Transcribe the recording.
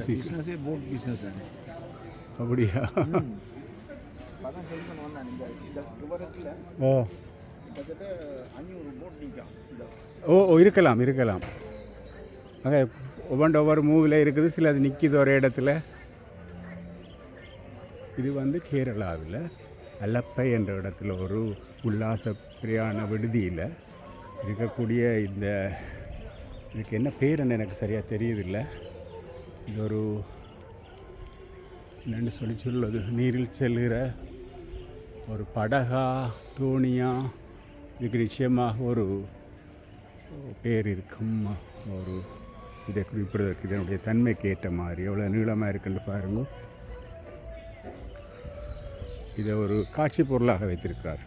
பிஸ்னஸே boat business தானே. அப்படியா? அதான் சரி பண்ண வந்தேன். இந்த விவரத்தில் ஓ கிட்டத்தட்ட 500 போட் நிற்கும். ஓ இருக்கலாம் இருக்கலாம். அங்கே ஒவ்வொரு மூவில் இருக்குது, சில அது நிற்கிது ஒரு இடத்துல. இது வந்து கேரளாவில் அலப்பை என்ற இடத்துல ஒரு உல்லாச பிரயாண விடுதியில் இருக்கக்கூடிய இந்த இதுக்கு என்ன பேருன்னு எனக்கு சரியாக தெரியுதில்லை. இது ஒரு என்னென்னு சொல்லுவது, நீரில் செல்கிற ஒரு படகா தோணியா, இதுக்கு நிச்சயமாக ஒரு பேர் இருக்கும். ஒரு இதை குறிப்பிடுவதற்கு இதனுடைய தன்மைக்கு ஏற்ற மாதிரி எவ்வளோ நீளமாக இருக்குன்னு பாருங்க. இதை ஒரு காட்சி பொருளாக வைத்திருக்கிறார்.